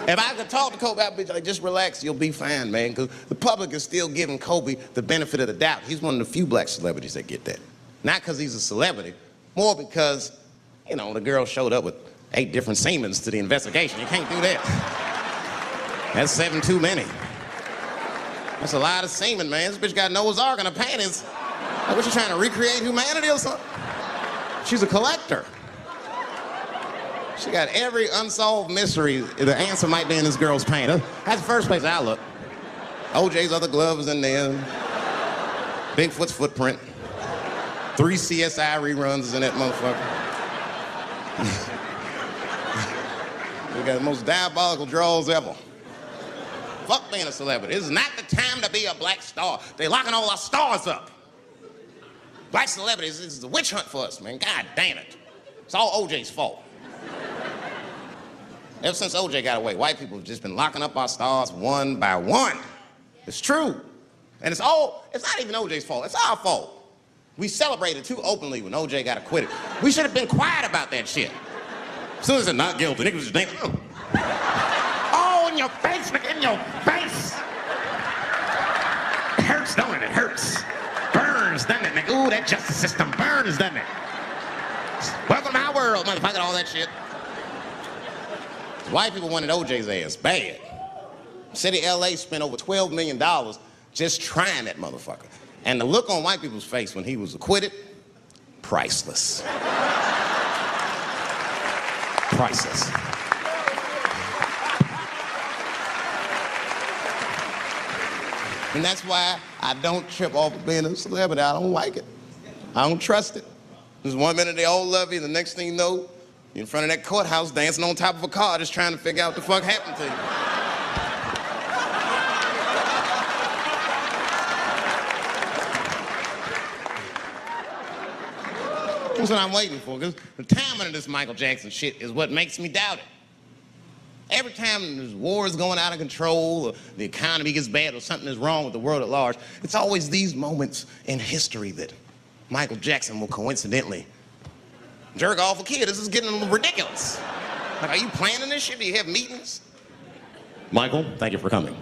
If I could talk to Kobe, I'd be like, just relax, you'll be fine, man. Because the public is still giving Kobe the benefit of the doubt. He's one of the few black celebrities that get that. Not because he's a celebrity, more because, you know, the girl showed up with 8 different semens to the investigation. You can't do that. That's 7 too many. That's a lot of semen, man. This bitch got Noah's Ark in her panties. Like, what, you trying to recreate humanity or something? She's a collector. She got every unsolved mystery. The answer might be in this girl's paint. That's the first place I look. OJ's other glove is in there. Bigfoot's footprint. 3 CSI reruns is in that motherfucker. We got the most diabolical draws ever. Fuck being a celebrity. This is not the time to be a black star. They're locking all our stars up. Black celebrities, this is a witch hunt for us, man. God damn it. It's all OJ's fault. Ever since OJ got away, white people have just been locking up our stars one by one. It's true. And it's not even OJ's fault, it's our fault. We celebrated too openly when OJ got acquitted. We should have been quiet about that shit. As soon as they're not guilty, niggas just think, oh, in your face, nigga, in your face. It hurts, don't it? It hurts. Burns, doesn't it, nigga? Ooh, that justice system burns, doesn't it? Welcome to my world, motherfucker, all that shit. White people wanted OJ's ass bad. City of LA spent over $12 million just trying that motherfucker. And the look on white people's face when he was acquitted, priceless. Priceless. And that's why I don't trip off of being a celebrity. I don't like it. I don't trust it. There's one minute they all love you, the next thing you know, you're in front of that courthouse dancing on top of a car just trying to figure out what the fuck happened to you. That's what I'm waiting for, because the timing of this Michael Jackson shit is what makes me doubt it. Every time there's wars going out of control, or the economy gets bad, or something is wrong with the world at large, it's always these moments in history that Michael Jackson will coincidentally jerk off a kid. This is getting ridiculous. Like, are you planning this shit? Do you have meetings? Michael, thank you for coming.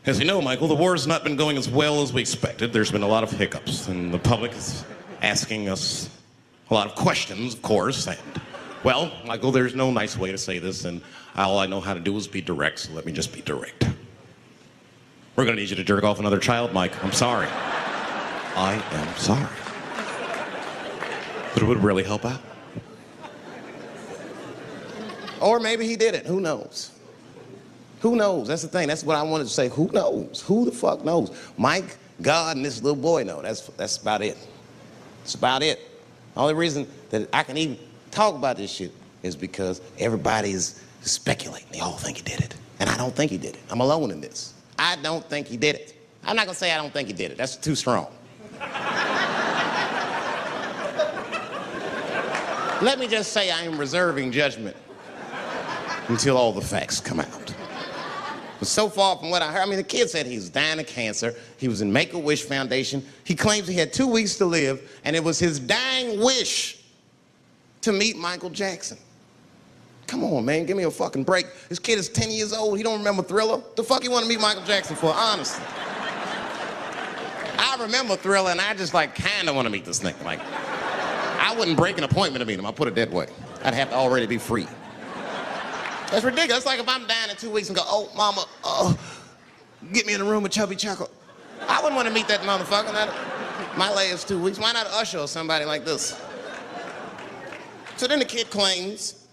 As you know, Michael, the war's not been going as well as we expected. There's been a lot of hiccups, and the public is asking us a lot of questions, of course, and, well, Michael, there's no nice way to say this, and all I know how to do is be direct, so let me just be direct. We're gonna need you to jerk off another child, Mike. I'm sorry. I am sorry. But it would really help out. Or maybe he did it. Who knows? Who knows? That's the thing. That's what I wanted to say. Who knows? Who the fuck knows? Mike, God, and this little boy know. That's about it. That's about it. The only reason that I can even talk about this shit is because everybody is speculating. They all think he did it. And I don't think he did it. I'm alone in this. I don't think he did it. I'm not gonna say I don't think he did it. That's too strong. Let me just say I am reserving judgment until all the facts come out. But so far from what I heard, I mean, the kid said he was dying of cancer. He was in Make-A-Wish Foundation. He claims he had 2 weeks to live, and it was his dying wish to meet Michael Jackson. Come on, man, give me a fucking break. This kid is 10 years old. He don't remember Thriller. The fuck you want to meet Michael Jackson for, honestly? I remember Thriller, and I just, like, kind of want to meet this nigga. Like, I wouldn't break an appointment to meet him. I'll put it that way. I'd have to already be free. That's ridiculous. It's like if I'm dying in 2 weeks and go, oh, mama, get me in a room with Chubby Chuckle. I wouldn't want to meet that motherfucker. My latest 2 weeks. Why not Usher or somebody like this? So then the kid claims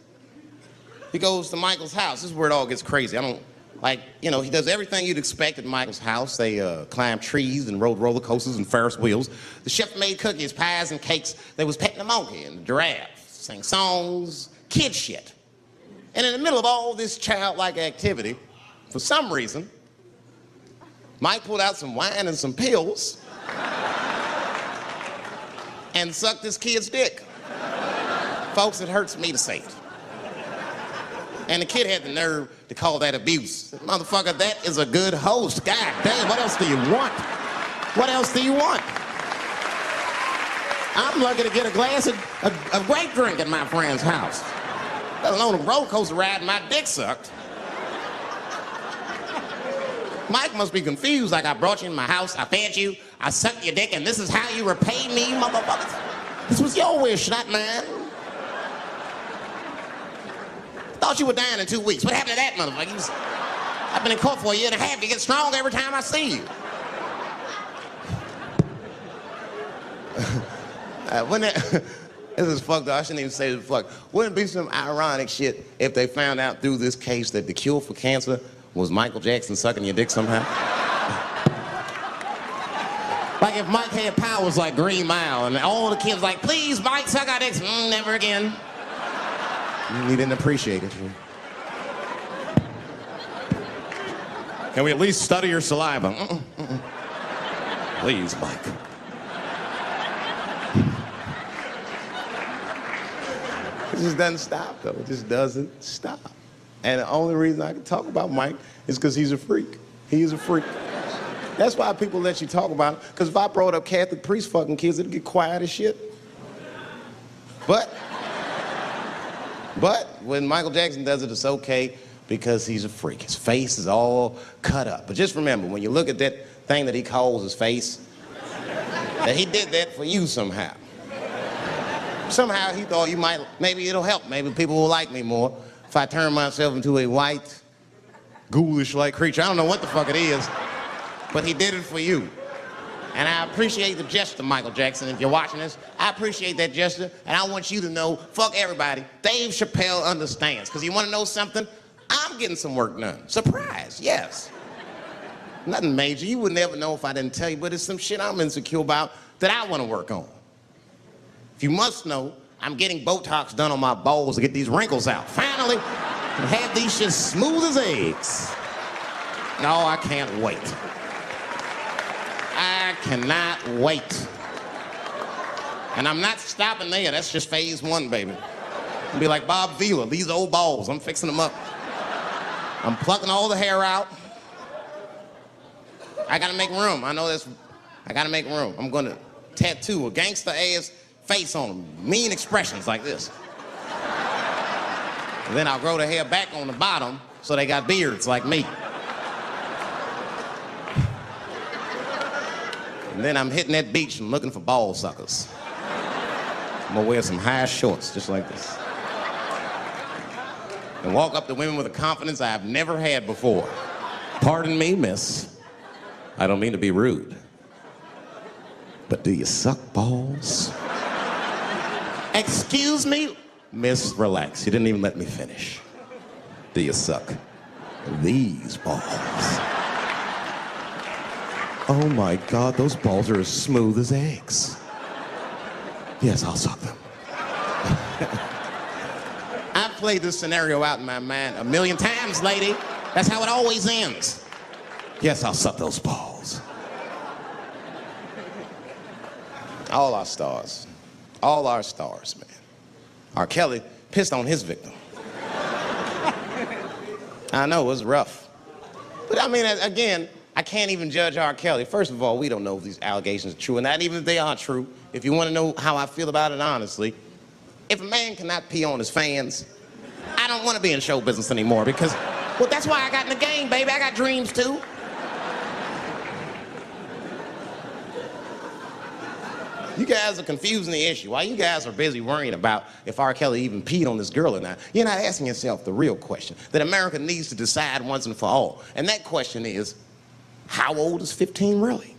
he goes to Michael's house. This is where it all gets crazy. He does everything you'd expect at Michael's house. They climbed trees and rode roller coasters and Ferris wheels. The chef made cookies, pies, and cakes. They was petting the monkey and the giraffe, sang songs, kid shit. And in the middle of all this childlike activity, for some reason, Mike pulled out some wine and some pills and sucked this kid's dick. Folks, it hurts me to say it. And the kid had the nerve to call that abuse. Motherfucker, that is a good host. God damn, what else do you want? What else do you want? I'm lucky to get a glass of grape drink at my friend's house. let alone a roller coaster ride and my dick sucked. Mike must be confused, like I brought you in my house, I fed you, I sucked your dick, and this is how you repay me, motherfuckers? This was your wish, not mine. Thought you were dying in 2 weeks. What happened to that, motherfucker? I've been in court for a year and a half. You get stronger every time I see you. This is fucked up. I shouldn't even say this fuck. Wouldn't it be some ironic shit if they found out through this case that the cure for cancer was Michael Jackson sucking your dick somehow? Like if Mike had powers like Green Mile and all the kids like, please, Mike, suck our dicks. Never again. He didn't appreciate it. Can we at least study your saliva? Please, Mike. It just doesn't stop, though. It just doesn't stop. And the only reason I can talk about Mike is because he's a freak. He's a freak. That's why people let you talk about him. Because if I brought up Catholic priest fucking kids, it'd get quiet as shit. But when Michael Jackson does it, it's okay because he's a freak. His face is all cut up. But just remember, when you look at that thing that he calls his face, that he did that for you somehow. Somehow he thought you might, maybe it'll help. Maybe people will like me more if I turn myself into a white, ghoulish-like creature. I don't know what the fuck it is, but he did it for you. And I appreciate the gesture, Michael Jackson. If you're watching this, I appreciate that gesture. And I want you to know, fuck everybody, Dave Chappelle understands. Because you want to know something? I'm getting some work done. Surprise, yes. Nothing major. You would never know if I didn't tell you, but it's some shit I'm insecure about that I want to work on. If you must know, I'm getting Botox done on my balls to get these wrinkles out. Finally, have these shit smooth as eggs. No, I can't wait. I cannot wait. And I'm not stopping there. That's just phase one, baby. I'll be like Bob Vila, these old balls, I'm fixing them up. I'm plucking all the hair out. I gotta make room. I know this. I gotta make room. I'm gonna tattoo a gangster ass face on them. Mean expressions like this. And then I'll grow the hair back on the bottom so they got beards like me. And then I'm hitting that beach and looking for ball suckers. I'm gonna wear some high shorts just like this. And walk up to women with a confidence I've never had before. Pardon me, miss. I don't mean to be rude. But do you suck balls? Excuse me? Miss, relax. You didn't even let me finish. Do you suck these balls? Oh my God, those balls are as smooth as eggs. Yes, I'll suck them. I've played this scenario out in my mind 1,000,000 times, lady. That's how it always ends. Yes, I'll suck those balls. All our stars, man. R. Kelly pissed on his victim. I know, it was rough. But I mean, again, I can't even judge R. Kelly. First of all, we don't know if these allegations are true, and not even if they are true. If you want to know how I feel about it honestly, if a man cannot pee on his fans, I don't want to be in show business anymore because, well, that's why I got in the game, baby. I got dreams too. You guys are confusing the issue. While you guys are busy worrying about if R. Kelly even peed on this girl or not, you're not asking yourself the real question that America needs to decide once and for all. And that question is, how old is 15 really?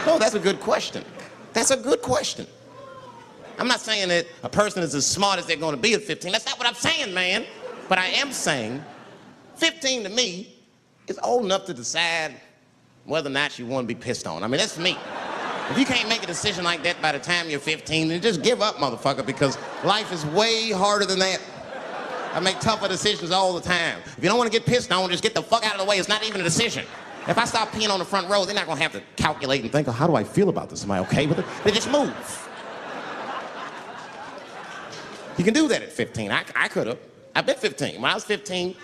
No, that's a good question. That's a good question. I'm not saying that a person is as smart as they're going to be at 15. That's not what I'm saying, man. But I am saying 15 to me is old enough to decide whether or not you want to be pissed on. I mean, that's me. If you can't make a decision like that by the time you're 15, then just give up, motherfucker, because life is way harder than that. I make tougher decisions all the time. If you don't want to get pissed on, just get the fuck out of the way. It's not even a decision. If I stop peeing on the front row, they're not going to have to calculate and think, oh, how do I feel about this? Am I okay with it? They just move. You can do that at 15. I could have. I've been 15. When I was 15,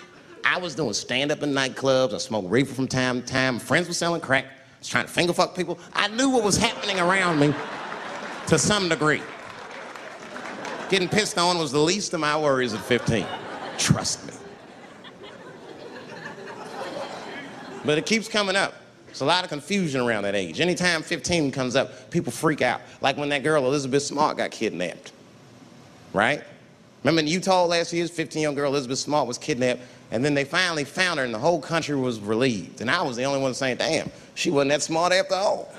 I was doing stand-up in nightclubs. I smoked reefer from time to time. Friends were selling crack. I was trying to finger fuck people. I knew what was happening around me to some degree. Getting pissed on was the least of my worries at 15. Trust me. But it keeps coming up. There's a lot of confusion around that age. Anytime 15 comes up, people freak out. Like when that girl, Elizabeth Smart, got kidnapped. Right? Remember in Utah last year, 15-year-old girl Elizabeth Smart was kidnapped, and then they finally found her, and the whole country was relieved. And I was the only one saying, damn, she wasn't that smart after all.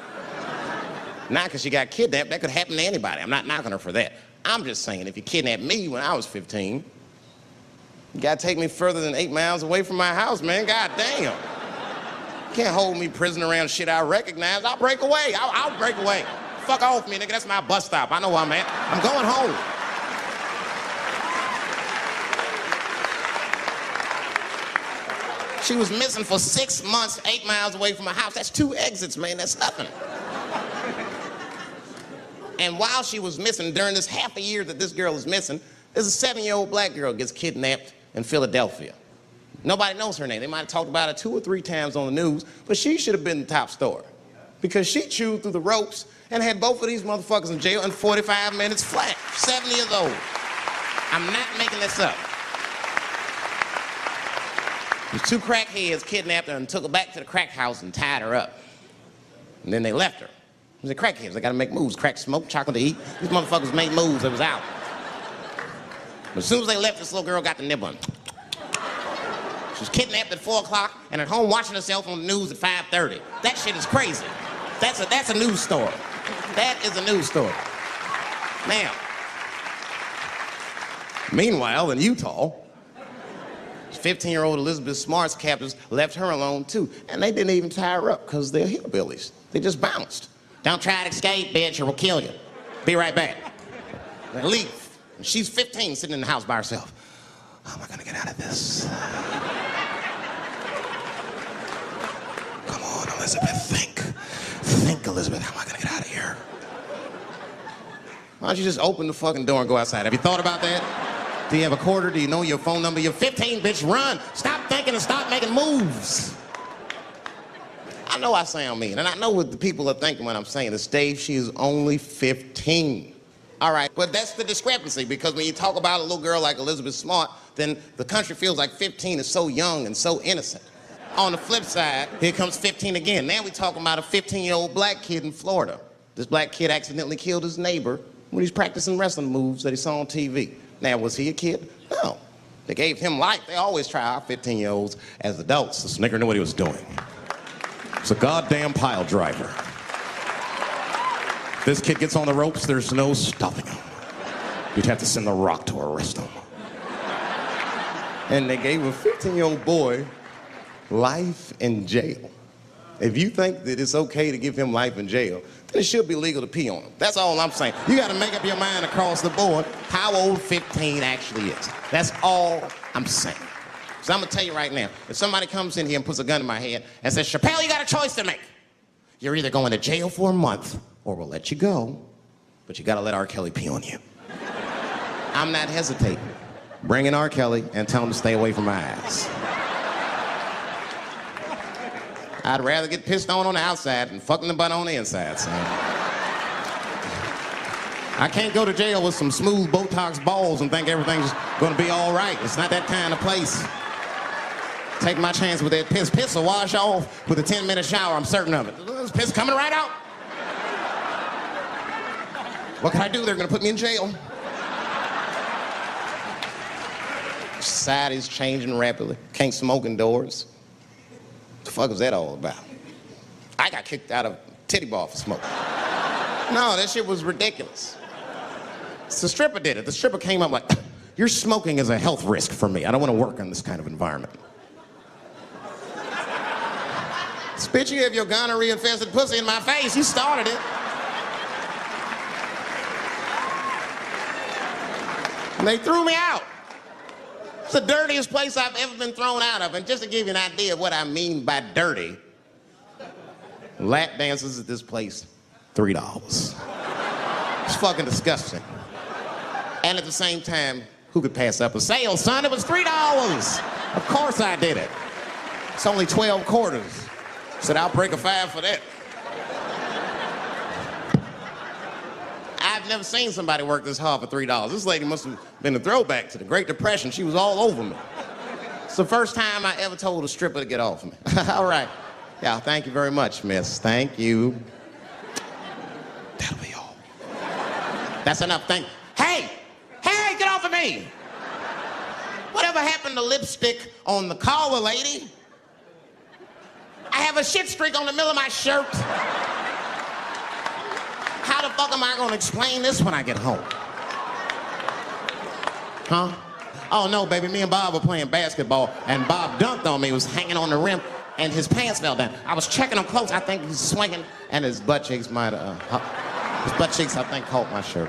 Not because she got kidnapped. That could happen to anybody. I'm not knocking her for that. I'm just saying, if you kidnapped me when I was 15, you gotta take me further than 8 miles away from my house, man. God damn. You can't hold me prisoner around shit I recognize. I'll break away. I'll break away. Fuck off me, nigga. That's my bus stop. I know where I'm at. I'm going home. She was missing for 6 months, 8 miles away from my house. That's 2 exits, man. That's nothing. And while she was missing, during this half a year that this girl is missing, there's a 7-year-old black girl gets kidnapped in Philadelphia. Nobody knows her name. They might have talked about her 2 or 3 times on the news, but she should have been the top story. Because she chewed through the ropes and had both of these motherfuckers in jail in 45 minutes flat. 7 years old. I'm not making this up. These 2 crackheads kidnapped her and took her back to the crack house and tied her up. And then they left her. The crackheads, they gotta make moves. Crack smoke, chocolate to eat. These motherfuckers made moves, it was out. But as soon as they left, this little girl got the nib on. She was kidnapped at 4 o'clock and at home watching herself on the news at 5:30. That shit is crazy. That's a news story. That is a news story. Now, meanwhile, in Utah, 15-year-old Elizabeth Smart's captors left her alone too. And they didn't even tie her up because they're hillbillies. They just bounced. Don't try to escape, bitch, or we'll kill you. Be right back. They leave. And she's 15, sitting in the house by herself. How am I gonna get out of this? Come on, Elizabeth, think. Think, Elizabeth, how am I gonna get out of here? Why don't you just open the fucking door and go outside? Have you thought about that? Do you have a quarter? Do you know your phone number? You're 15, bitch, run. Stop thinking and stop making moves. I know I sound mean, and I know what the people are thinking when I'm saying this. Dave, she is only 15. All right, but that's the discrepancy, because when you talk about a little girl like Elizabeth Smart, then the country feels like 15 is so young and so innocent. On the flip side, here comes 15 again. Now we're talking about a 15-year-old black kid in Florida. This black kid accidentally killed his neighbor when he's practicing wrestling moves that he saw on TV. Now, was he a kid? No. They gave him life. They always try our 15-year-olds as adults. This nigger knew what he was doing. It's a goddamn pile driver. If this kid gets on the ropes, there's no stopping him. You'd have to send the Rock to arrest him. And they gave a 15-year-old boy life in jail. If you think that it's okay to give him life in jail, then it should be legal to pee on him. That's all I'm saying. You gotta make up your mind across the board how old 15 actually is. That's all I'm saying. So I'm gonna tell you right now, if somebody comes in here and puts a gun in my head and says, Chappelle, you got a choice to make. You're either going to jail for a month or we'll let you go, but you gotta let R. Kelly pee on you. I'm not hesitating. Bring in R. Kelly and tell him to stay away from my ass. I'd rather get pissed on the outside than fucking the butt on the inside, son. I can't go to jail with some smooth Botox balls and think everything's gonna be all right. It's not that kind of place. Take my chance with that piss. Piss will wash off with a 10-minute shower, I'm certain of it. There's piss coming right out. What can I do? They're gonna put me in jail. Society's changing rapidly. Can't smoke indoors. What the fuck is that all about? I got kicked out of titty bar for smoking. No, that shit was ridiculous. So the stripper did it. The stripper came up like, your smoking is a health risk for me. I don't want to work in this kind of environment. Bitch, you have your gonorrhea-infested pussy in my face. You started it. And they threw me out. It's the dirtiest place I've ever been thrown out of. And just to give you an idea of what I mean by dirty, lap dances at this place, $3. It's fucking disgusting. And at the same time, who could pass up a sale, son? It was $3. Of course I did it. It's only 12 quarters. Said, I'll break a 5 for that. I've never seen somebody work this hard for $3. This lady must have been a throwback to the Great Depression. She was all over me. It's the first time I ever told a stripper to get off me. All right. Yeah, thank you very much, miss. Thank you. That'll be all. That's enough. Hey, get off of me. Whatever happened to lipstick on the collar, lady? I have a shit streak on the middle of my shirt. How the fuck am I gonna explain this when I get home? Huh? Oh no, baby, me and Bob were playing basketball and Bob dunked on me, was hanging on the rim and his pants fell down. I was checking him close, I think he's swinging and his butt cheeks might his butt cheeks I think caught my shirt.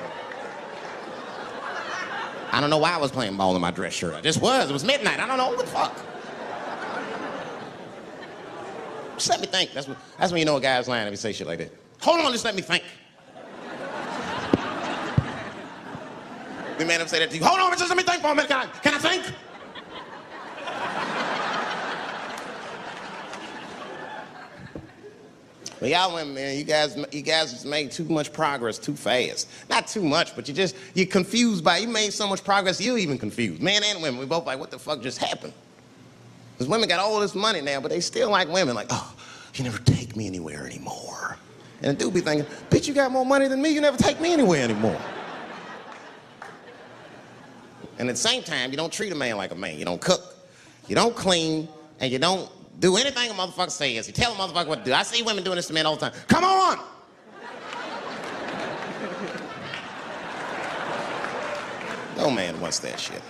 I don't know why I was playing ball in my dress shirt. I just was, it was midnight, I don't know what the fuck. Just let me think, that's when you know a guy's lying if he say shit like that. Hold on, just let me think. The man ever say that to you? Hold on, just let me think for a minute. Can I think? But y'all women, man, you guys just made too much progress too fast. Not too much, but you're confused by it. You made so much progress, you're even confused. Men and women, we both like, what the fuck just happened? Because women got all this money now, but they still like women. Like, oh, you never take me anywhere anymore. And the dude be thinking, bitch, you got more money than me, you never take me anywhere anymore. And at the same time, you don't treat a man like a man. You don't cook, you don't clean, and you don't do anything a motherfucker says. You tell a motherfucker what to do. I see women doing this to men all the time. Come on! No man wants that shit.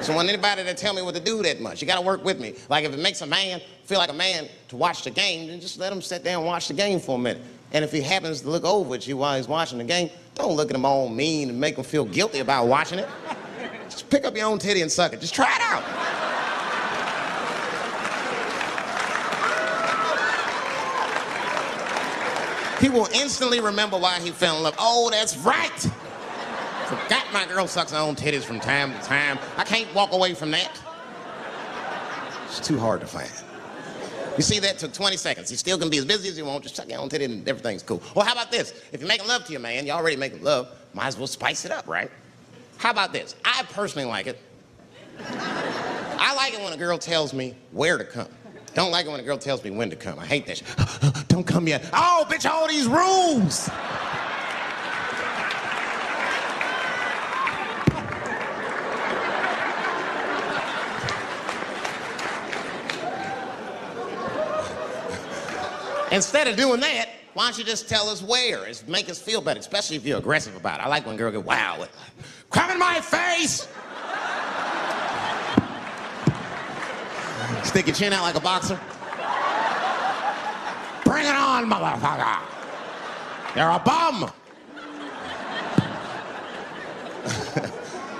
So when anybody that tell me what to do that much, you gotta work with me. Like if it makes a man feel like a man to watch the game, then just let him sit there and watch the game for a minute. And if he happens to look over at you while he's watching the game, don't look at him all mean and make him feel guilty about watching it. Just pick up your own titty and suck it. Just try it out. He will instantly remember why he fell in love. Oh, that's right. Forgot my girl sucks her own titties from time to time. I can't walk away from that. It's too hard to find. You see, that took 20 seconds. You still can be as busy as you want, just suck your own titty and everything's cool. Well, how about this? If you're making love to your man, you already making love, might as well spice it up, right? How about this? I personally like it. I like it when a girl tells me where to come. Don't like it when a girl tells me when to come. I hate that shit. Don't come yet. Oh, bitch, all these rules. Instead of doing that, why don't you just tell us where? It's make us feel better, especially if you're aggressive about it. I like when girls go, wow, come in my face! Stick your chin out like a boxer. Bring it on, motherfucker! You're a bum!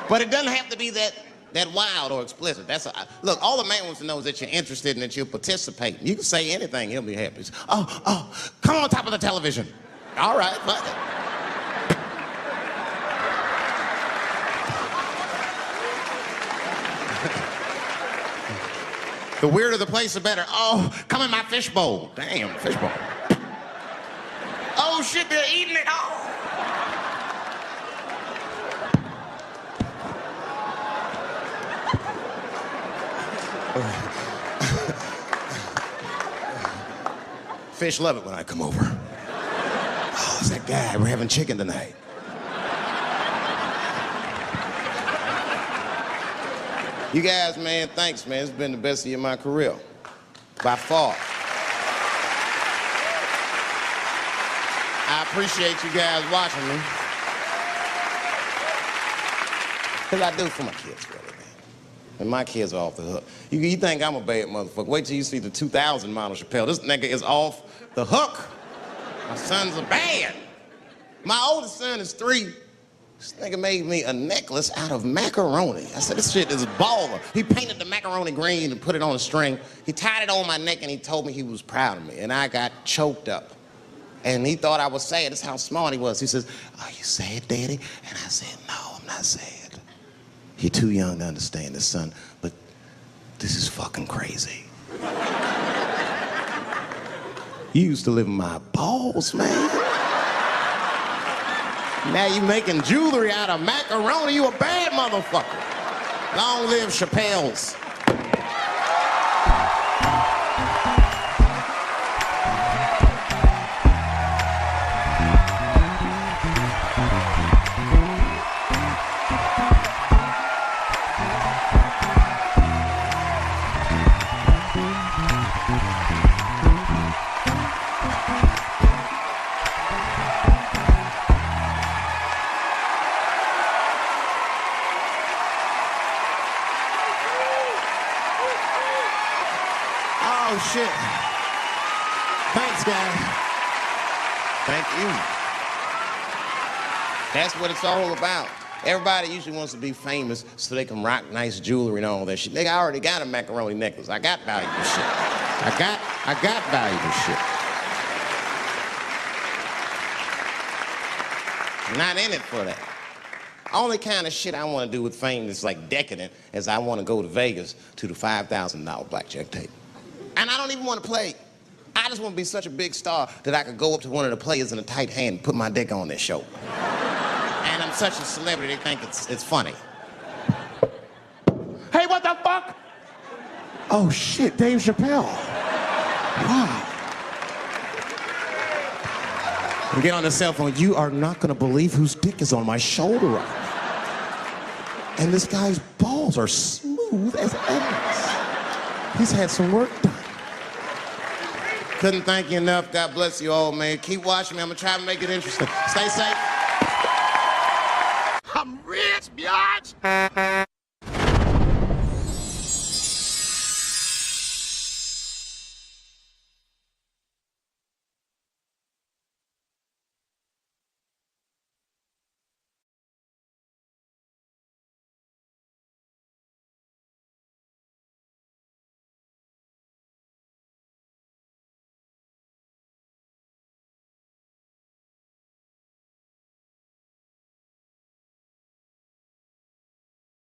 But it doesn't have to be that wild or explicit. Look, all the man wants to know is that you're interested and that you'll participate. You can say anything, he'll be happy. Oh, come on top of the television. All right, fuck it. The weirder the place, the better. Oh, come in my fishbowl. Damn, fishbowl. Oh shit, they're eating it. Oh. Fish love it when I come over. Oh, it's that guy. We're having chicken tonight. You guys, man, thanks, man. It's been the best year of my career. By far. I appreciate you guys watching me. Because I do it for my kids, really, man. And my kids are off the hook. You think I'm a bad motherfucker. Wait till you see the 2000 model Chappelle. This nigga is off the hook. My sons are bad. My oldest son is 3. This nigga made me a necklace out of macaroni. I said, this shit is baller. He painted the macaroni green and put it on a string. He tied it on my neck and he told me he was proud of me. And I got choked up. And he thought I was sad. That's how smart he was. He says, are you sad, Daddy? And I said, no, I'm not sad. You're too young to understand this, son, but this is fucking crazy. You used to live in my balls, man. Now you making jewelry out of macaroni. You a bad motherfucker. Long live Chappelle's. Oh, shit. Thanks, guys. Thank you. That's what it's all about. Everybody usually wants to be famous so they can rock nice jewelry and all that shit. Nigga, I already got a macaroni necklace. I got valuable shit. I got valuable shit. I'm not in it for that. Only kind of shit I want to do with fame that's like decadent is I want to go to Vegas to the $5,000 blackjack table. And I don't even want to play. I just want to be such a big star that I could go up to one of the players in a tight hand and put my dick on their show. And I'm such a celebrity, they think it's funny. Hey, what the fuck? Oh shit, Dave Chappelle. Wow. And get on the cell phone. You are not gonna believe whose dick is on my shoulder right now. And this guy's balls are smooth as evidence. He's had some work done. Couldn't thank you enough. God bless you all, man. Keep watching me. I'm gonna try to make it interesting. Stay safe.